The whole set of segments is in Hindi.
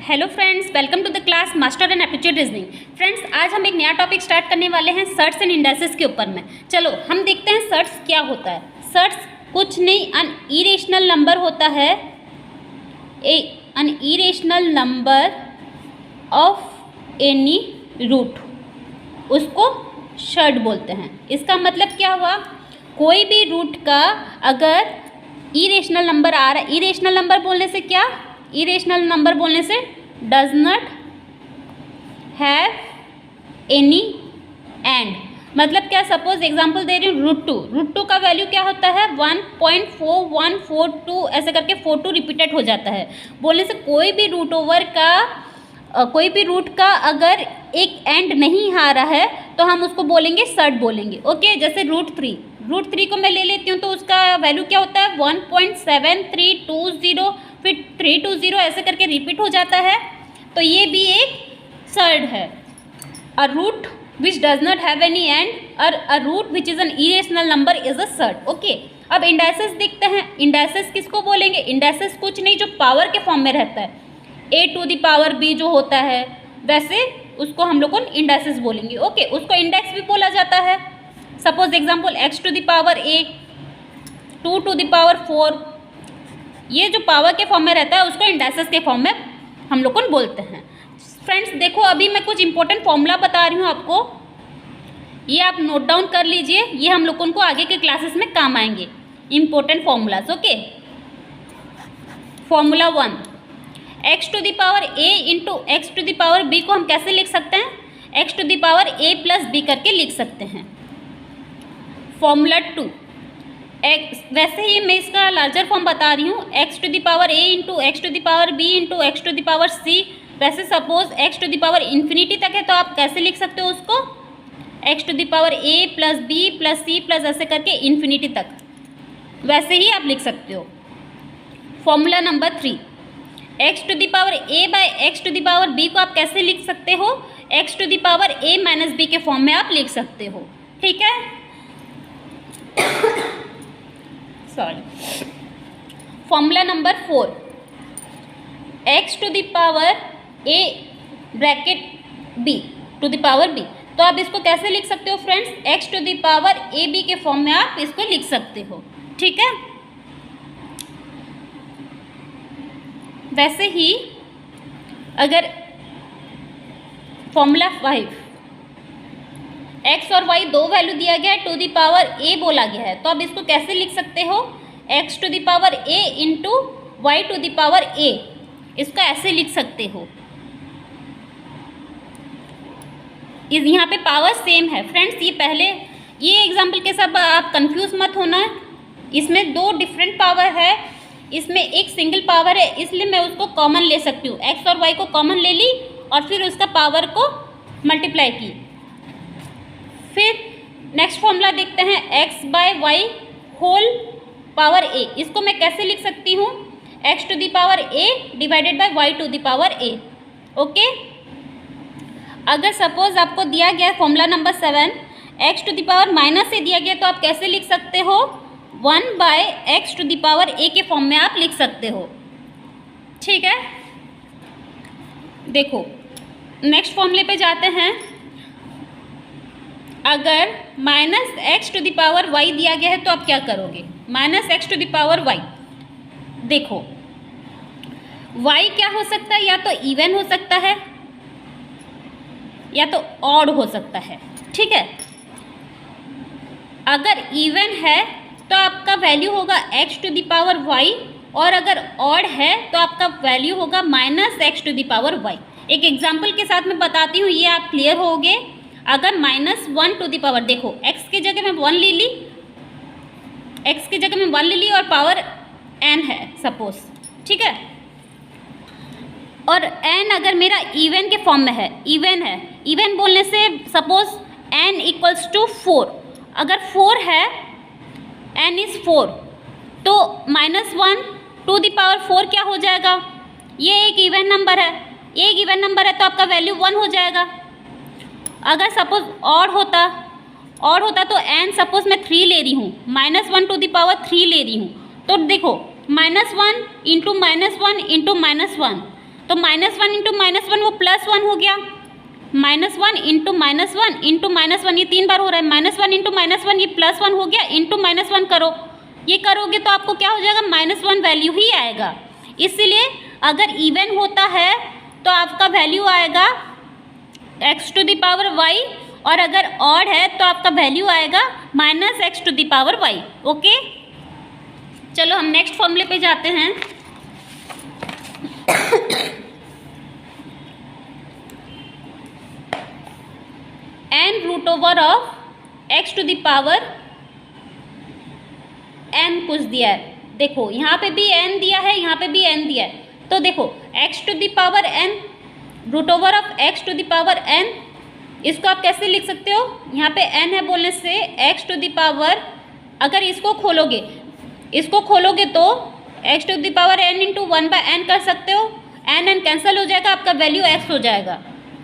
Hello friends, welcome to the class master and aptitude reasoning. Friends, आज हम एक नया टॉपिक स्टार्ट करने वाले हैं सर्ट्स एंड इंडाइसेस के ऊपर में। चलो हम देखते हैं सर्ट्स क्या होता है। सर्ट्स कुछ नहीं, अन इरेशनल नंबर होता है, an irrational number of any root, उसको सर्ट बोलते हैं। इसका मतलब क्या हुआ, कोई भी रूट का अगर इरेशनल नंबर आ रहा है, इरेशनल नंबर बोलने से क्या, इरेशनल नंबर बोलने से does not have any and. मतलब क्या, सपोज एग्जांपल दे रही हूँ, रूट टू का वैल्यू क्या होता है 1.4142, ऐसे करके 42 रिपीटेड हो जाता है। बोलने से कोई भी रूट ओवर का कोई भी रूट का अगर एक एंड नहीं आ रहा है तो हम उसको बोलेंगे सर्ट बोलेंगे। ओके, जैसे रूट थ्री को मैं ले लेती हूँ तो उसका वैल्यू क्या होता है 1.7320, फिर 320 ऐसे करके रिपीट हो जाता है, तो ये भी एक सर्ट है। A root which does not have any end और a root which is an irrational number is a surd. Okay, अब इंडाइसेस देखते हैं। इंडाइसेस किसको बोलेंगे, इंडाइसेस कुछ नहीं जो पावर के फॉर्म में रहता है, a to the power b जो होता है, वैसे उसको हम लोग को इंडाइसेस बोलेंगे। ओके, उसको इंडेक्स भी बोला जाता है। Suppose example x to the power a, 2 to the power 4, ये जो पावर के फॉर्म में रहता है उसको इंडाइसेस के फॉर्म में हम लोग को बोलते हैं। फ्रेंड्स देखो, अभी मैं कुछ इंपॉर्टेंट फॉर्मूला बता रही हूँ आपको, ये आप नोट डाउन कर लीजिए, ये हम लोगों को आगे के क्लासेस में काम आएंगे, important formulas. Okay, formula 1, x to the power a into x to the power b को हम कैसे लिख सकते हैं, x to the power a plus b करके लिख सकते हैं। फॉर्मूला 2, वैसे ही मैं इसका लार्जर फॉर्म बता रही हूँ, x to the power a into x to the power b into x to the power c। वैसे suppose x to the power infinity तक है तो आप कैसे लिख सकते हो उसको, x to the power a plus b plus c plus ऐसे करके इन्फिनिटी तक, वैसे ही आप लिख सकते हो। Formula number 3, x to the power a by x to the power b को आप कैसे लिख सकते हो, x to the power a minus b के फॉर्म में आप लिख सकते हो। ठीक है, sorry. Formula number 4, x to the power a bracket b to the power b, तो आप इसको कैसे लिख सकते हो friends, x to the power a b के फॉर्म में आप इसको लिख सकते हो। ठीक है, वैसे ही अगर फॉर्मूला 5, x और y दो वैल्यू दिया गया है, टू द पावर a बोला गया है, तो आप इसको कैसे लिख सकते हो, x to the power a into y to the power a, इसको ऐसे लिख सकते हो। इस यहाँ पे पावर सेम है फ्रेंड्स, ये पहले ये एग्जाम्पल के साथ आप कंफ्यूज मत होना, इसमें दो डिफरेंट पावर है, इसमें एक सिंगल पावर है, इसलिए मैं उसको कॉमन ले सकती हूँ, x और y को कॉमन ले ली और फिर उसका पावर को मल्टीप्लाई की। फिर नेक्स्ट फॉर्मूला देखते हैं, x by y whole power a, इसको मैं कैसे लिख सकती हूँ, x to the power a divided by y to the power a। Okay, अगर सपोज आपको दिया गया formula number 7, x to the power minus a दिया गया, तो आप कैसे लिख सकते हो, 1 by x to the power a के फॉर्म में आप लिख सकते हो। ठीक है, देखो नेक्स्ट फॉर्मूले पे जाते हैं। अगर minus x to the power y दिया गया है तो आप क्या करोगे, minus x to the power y, देखो y क्या हो सकता है, या तो इवन हो सकता है या तो ऑड हो सकता है। ठीक है, अगर इवन है तो आपका वैल्यू होगा x to the power y, और अगर ऑड है तो आपका वैल्यू होगा minus x to the power y। एक एग्जांपल के साथ मैं बताती हूँ, ये आप क्लियर होगे। अगर -1 टू द पावर, देखो x की जगह में 1 ले ली, x की जगह में 1 ले ली और पावर n है सपोज। ठीक है, और n अगर मेरा इवन के फॉर्म में है, इवन बोलने से सपोज n इक्वल्स टू 4, अगर 4 है, n इज़ 4, तो -1 टू द पावर 4 क्या हो जाएगा, ये एक इवन नंबर है, तो आपका वैल्यू 1 हो जाएगा। अगर सपोज ऑड होता तो n सपोज मैं 3 ले रही हूँ, -1 टू द पावर 3 ले रही हूँ, तो देखो -1 इंटू -1 इंटू -1, तो -1 इंटू -1 वो +1 हो गया, -1 इंटू -1 इंटू -1 ये 3 बार हो रहा है, -1 इंटू -1 ये +1 हो गया, इंटू -1 करो, ये करोगे तो आपको क्या हो जाएगा, -1 वैल्यू ही आएगा। इसलिए अगर इवन होता है तो आपका वैल्यू आएगा x⁻y, और अगर ऑड है तो आपका वैल्यू आएगा -x⁻y। ओके, चलो हम नेक्स्ट फॉर्मूले पे जाते हैं। n√x⁻n कुछ दिया है, देखो यहाँ पे भी n दिया है, यहाँ पे भी n दिया है, तो देखो x⁻n √x⁻n, इसको आप कैसे लिख सकते हो, यहाँ पे n है बोलने से x⁻, अगर इसको खोलोगे तो x⁻n इंटू 1/n कर सकते हो, n कैंसिल हो जाएगा, आपका वैल्यू x हो जाएगा,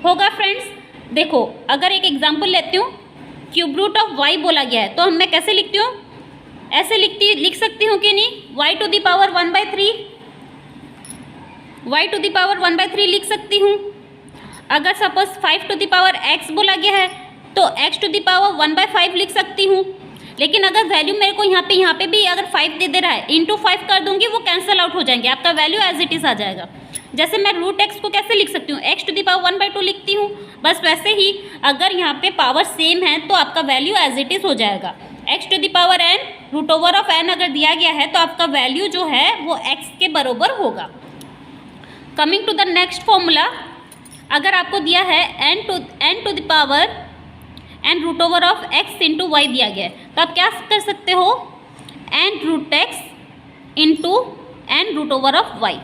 होगा फ्रेंड्स। देखो अगर एक एग्जांपल लेती हूँ, क्यूब रूट ऑफ y बोला गया है, तो मैं कैसे लिखती हूँ, ऐसे लिख सकती हूँ कि नहीं, y⁻1/3, y⁻1/3 लिख सकती हूँ। अगर सपोज 5x बोला गया है तो x⁻1/5 लिख सकती हूँ। लेकिन अगर वैल्यू मेरे को यहाँ पे भी अगर 5 दे रहा है, इंटू 5 कर दूंगी, वो कैंसिल आउट हो जाएंगे, आपका वैल्यू एज इट इज़ आ जाएगा। जैसे मैं √x को कैसे लिख सकती हूँ, x⁻1/2 लिखती हूँ, बस वैसे ही अगर यहाँ पे पावर सेम है तो आपका वैल्यू एज इट इज़ हो जाएगा। x⁻n √n अगर दिया गया है तो आपका वैल्यू जो है वो x के बराबर होगा। Coming to the next formula, अगर आपको दिया है n√x इंटू y दिया गया है, तो आप क्या कर सकते हो, n√x इंटू n√y,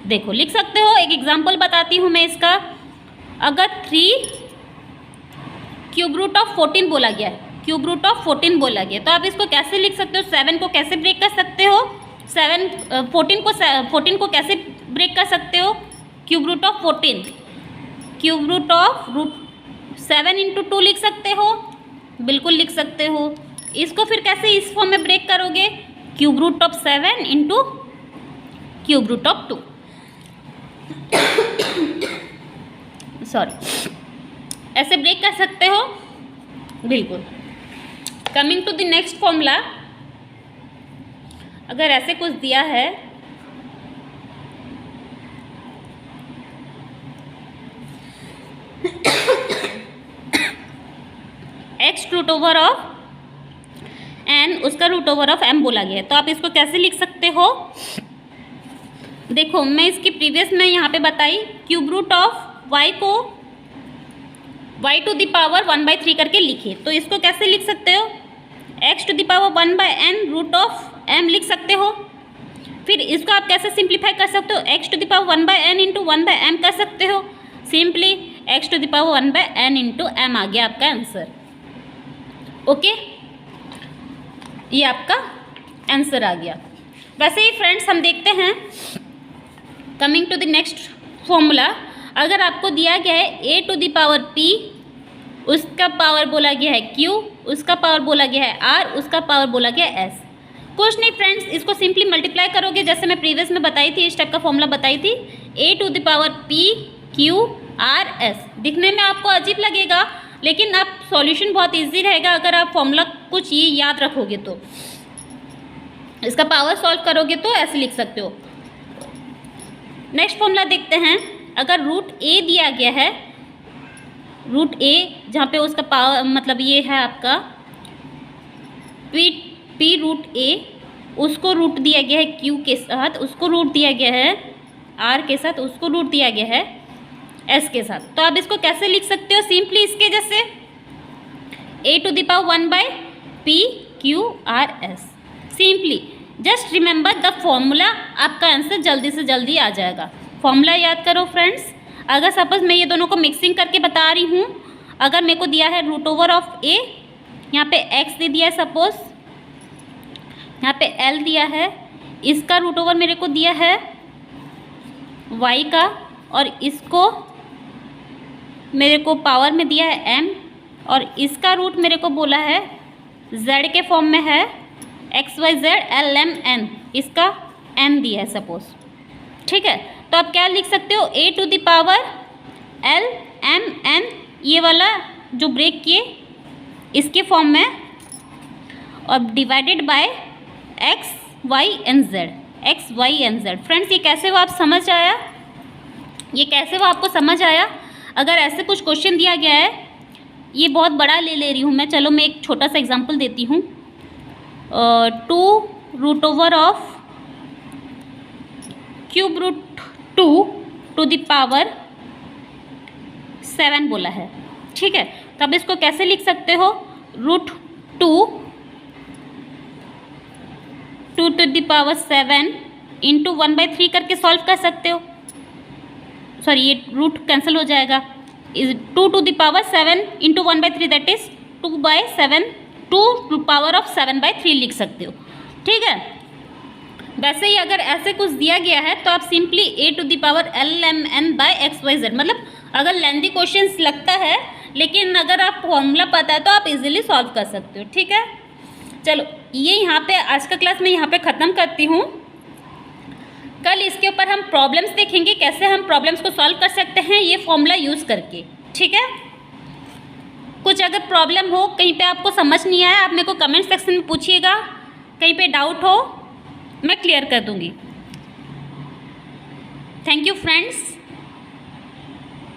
देखो लिख सकते हो। एक एग्जांपल बताती हूँ मैं इसका, अगर 3³ बोला गया है, ³ बोला गया, तो आप इसको कैसे लिख सकते हो, 7 को कैसे ब्रेक कर सकते हो, 14 को कैसे ब्रेक कर सकते हो, √7 इंटू 2 लिख सकते हो, बिल्कुल लिख सकते हो। इसको फिर कैसे इस फॉर्म में ब्रेक करोगे, √7 इंटू √2, सॉरी, ऐसे ब्रेक कर सकते हो, बिल्कुल। Coming to the next formula, अगर ऐसे कुछ दिया है, x⁻n उसका √m बोला गया है, तो आप इसको कैसे लिख सकते हो, देखो मैं इसकी प्रीवियस में यहाँ पे बताई, क्यूब रूट ऑफ y को y⁻1/3 करके लिखिए, तो इसको कैसे लिख सकते हो, x⁻1/n √m लिख सकते हो। फिर इसको आप कैसे सिंप्लीफाई कर सकते हो, x⁻1/n इंटू 1/m कर सकते हो, सिंपली x⁻1/n इंटू m आ गया आपका आंसर। ओके, ये आपका आंसर आ गया। वैसे ही फ्रेंड्स हम देखते हैं, coming to the next formula, अगर आपको दिया गया है a⁻p, उसका पावर बोला गया है q, उसका पावर बोला गया है r, उसका पावर बोला गया है s। कुछ नहीं फ्रेंड्स, इसको सिंपली मल्टीप्लाई करोगे, जैसे मैं प्रीवियस में बताई थी, इस टाइप का फॉर्मूला बताई थी, a⁻p q r s। दिखने में आपको अजीब लगेगा, लेकिन आप सॉल्यूशन बहुत इजी रहेगा अगर आप फॉर्मूला कुछ ये याद रखोगे तो। इसका पावर सॉल्व करोगे तो ऐसे लिख सकते हो। नेक्स्ट फॉर्मूला देखते हैं, अगर √a दिया गया है, √a जहाँ पे उसका पावर मतलब ये है आपका p√a, उसको रूट दिया गया है q के साथ, उसको रूट दिया गया है r के साथ, उसको रूट दिया गया है s के साथ, तो आप इसको कैसे लिख सकते हो, सिंपली इसके जैसे a⁻1/p⁻r⁻s। Simply just remember the formula, आपका आंसर जल्दी से जल्दी आ जाएगा। फॉर्मूला याद करो फ्रेंड्स। अगर सपोज मैं ये दोनों को मिक्सिंग करके बता रही हूँ, अगर मेरे को दिया है √a, यहाँ पे x दे दिया है, सपोज यहाँ पे l दिया है, इसका √, मेरे को दिया है y का, और इसको मेरे को पावर में दिया है m, और इसका रूट मेरे को बोला है z के फॉर्म में है, x y z l m n, इसका n दिया है सपोज, ठीक है। तो आप क्या लिख सकते हो, a to the power l m n, ये वाला जो ब्रेक किए इसके फॉर्म में, और divided by x y and z, x y and z। Friends ये कैसे वो आप समझ आया, ये कैसे वो आपको समझ आया? अगर ऐसे कुछ क्वेश्चन दिया गया है, ये बहुत बड़ा ले रही हूँ मैं, चलो मैं एक छोटा सा एग्जांपल देती हूँ। 2√/of cube root 2 to the power 7 बोला है, ठीक है। तो अब इसको कैसे लिख सकते हो, √2 टू द पावर 7 इंटू 1/3 करके सॉल्व कर सकते हो। सॉरी, ये रूट कैंसिल हो जाएगा। 2 to the power 7 into 1/3 that is 2/7, 2 power of 7/3 लिख सकते हो, ठीक है। वैसे ही अगर ऐसे कुछ दिया गया है तो आप simply a to the power lmn/xyz, मतलब अगर लेंथी क्वेश्चंस लगता है, लेकिन अगर आप फॉर्मूला पता है तो आप इजीली सॉल्व कर सकते हो, ठीक है। चलो ये यहाँ पे आज का क्लास मैं यहाँ पे ख़त्म करती हूँ। कल इसके ऊपर हम प्रॉब्लम्स देखेंगे, कैसे हम प्रॉब्लम्स को सॉल्व कर सकते हैं ये फॉर्मूला यूज़ करके, ठीक है। कुछ अगर प्रॉब्लम हो, कहीं पे आपको समझ नहीं आया, आप मेरे को कमेंट सेक्शन में पूछिएगा, कहीं पे डाउट हो मैं क्लियर कर दूँगी। Thank you friends.